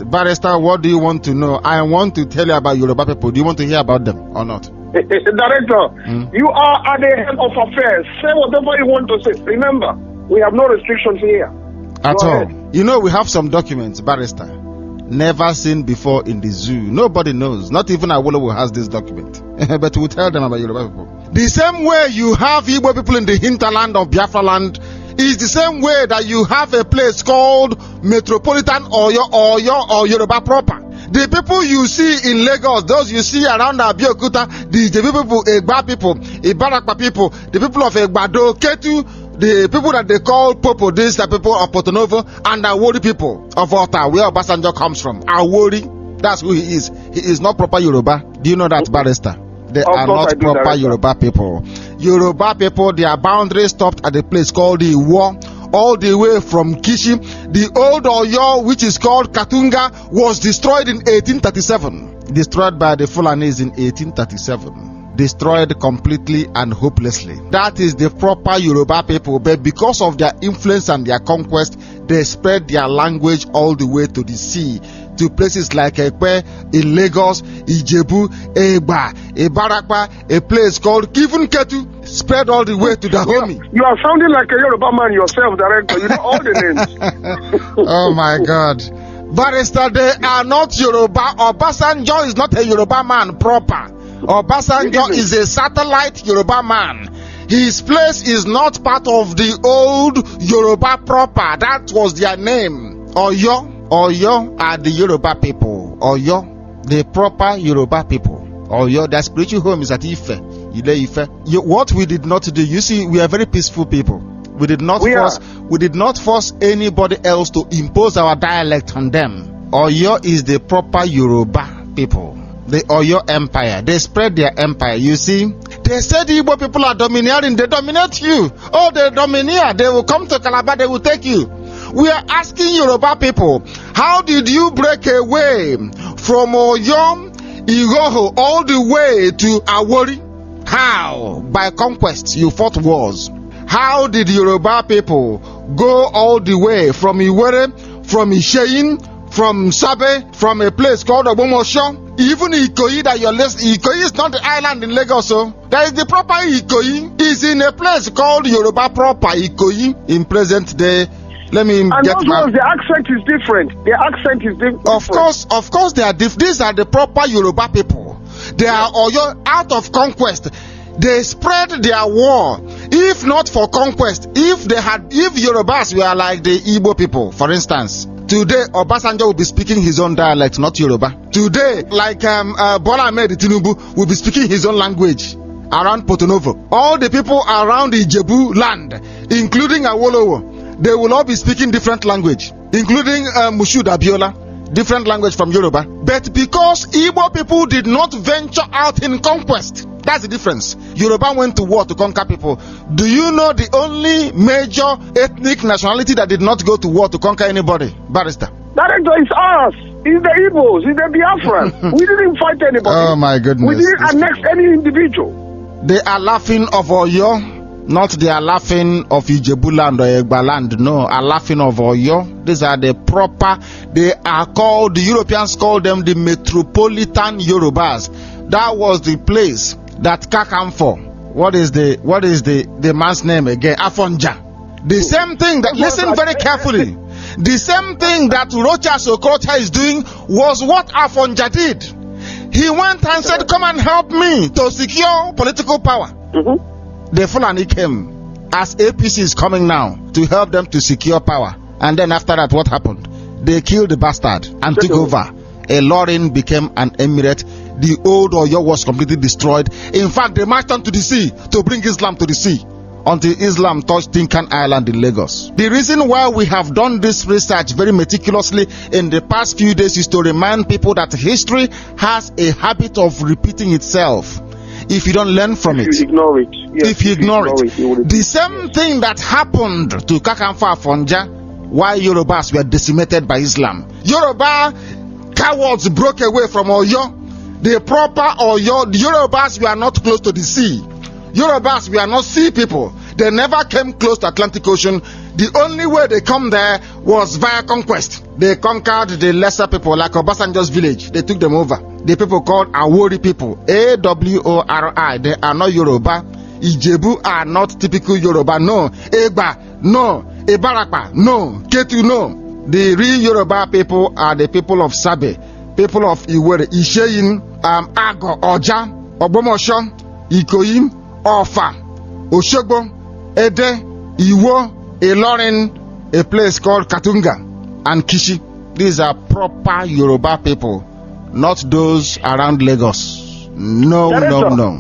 Barrister, what do you want to know? I want to tell you about Yoruba people. Do you want to hear about them or not? Director, you are at the head of affairs. Say whatever you want to say. Remember, we have no restrictions here. At Go all. ahead. You know, we have some documents, Barrister, never seen before in the zoo. Nobody knows. Not even Awolowo has this document. But we'll tell them about Yoruba people. The same way you have Igbo people in the hinterland of Biafra land is the same way that you have a place called Metropolitan Oyo or Yoruba proper. The people you see in Lagos, those you see around Abeokuta, the people, Egba people, Ibarakpa people, the people of Egbado, Ketu, the people that they call Popo, these are people of Porto-Novo, and Awori people of Ota, where Obasanjo comes from. Awori, that's who he is. He is not proper Yoruba. Do you know that, Barrister? They are not proper Yoruba people. Yoruba people, their boundary stopped at a place called the Iwo, all the way from Kishi. The old Oyo, which is called Katunga, was destroyed in 1837. Destroyed by the Fulanis in 1837. Destroyed completely and hopelessly. That is the proper Yoruba people, but because of their influence and their conquest, they spread their language all the way to the sea, to places like Ekpe, in Lagos, Ijebu, Egba, Ibarakpa, a place called Kivun Ketu, spread all the way to Dahomey. You are sounding like a Yoruba man yourself, Director. You know all the names. Oh my God. Barrister, they are not Yoruba. Obasanjo is not a Yoruba man proper. Obasanjo is a satellite Yoruba man. His place is not part of the old Yoruba proper. That was their name. Oyo are the Yoruba people. Oyo, the proper Yoruba people. Oyo, their spiritual home is at Ife. Ile-Ife. What we did not do, you see, we are very peaceful people. We did not force anybody else to impose our dialect on them. Oyo is the proper Yoruba people. The Oyo Empire. They spread their empire. You see, they said the Igbo people are domineering. They dominate you. Oh, they domineer. They will come to Calabar. They will take you. We are asking Yoruba people, how did you break away from Oyo, Igoho, all the way to Awori? How? By conquest. You fought wars. How did Yoruba people go all the way from Iwere, from Isheyin, from Sabe, from a place called Obomosho? Even Ikoyi that you're listening, Ikoyi is not the island in Lagos, so there is the proper Ikoyi. Is in a place called Yoruba proper Ikoyi in present day. Let me get my... the accent is different. The accent is different. Of course they are different. These are the proper Yoruba people. They are Oyo out of conquest. They spread their war. If not for conquest, if Yorubas were like the Igbo people, for instance, today Obasanjo will be speaking his own dialect, not Yoruba. Today, like Bola Ahmed Tinubu will be speaking his own language around Porto-Novo. All the people around the Ijebu land, including Awolowo, they will all be speaking different language, including Mushood Abiola, different language from Yoruba. But because Igbo people did not venture out in conquest, that's the difference. Yoruba went to war to conquer people. Do you know the only major ethnic nationality that did not go to war to conquer anybody? Barrister. Director, it's us. It's the Igbos. It's the Biafrans. We didn't fight anybody. Oh my goodness. We didn't annex any individual. They are laughing of Oyo, not they are laughing of Ijebu land or Egba land. No, are laughing of Oyo. These are the proper, they are called, the Europeans call them the Metropolitan Yorubas. That was the place that Kakamfo, what is the man's name again? Afonja. The same thing that, listen very carefully, the same thing that Rocha Sokocha is doing was what Afonja did. He went and said, come and help me to secure political power. The Fulani came, as APC is coming now, to help them to secure power. And then after that, what happened? They killed the bastard and took over. A Lorin became an emirate. The old Oyo was completely destroyed. In fact, they marched onto the sea to bring Islam to the sea until Islam touched Tinkan Island in Lagos. The reason why we have done this research very meticulously in the past few days is to remind people that history has a habit of repeating itself. If you don't learn from it, you ignore it. Yes, if you ignore it, the same thing that happened to Kakamfa Afonja while Yorubas were decimated by Islam. Yoruba cowards broke away from Oyo. The proper Oyo, the Yorubas were not close to the sea. Yorubas were not sea people. They never came close to Atlantic Ocean. The only way they come there was via conquest. They conquered the lesser people, like Obasanjo's village. They took them over. The people called Awori people, A-W-O-R-I. They are not Yoruba. Ijebu are not typical Yoruba. No. Egba, no. Ibarakpa, no. Ketu, no. The real Yoruba people are the people of Sabe, people of Iwere, Isheyin, Ago, Oja, Obomosho, Ikoyi, Ofa, Oshogbo, Ede, Iwo, Ilorin, a place called Katunga, and Kishi. These are proper Yoruba people, not those around Lagos. No, no, no.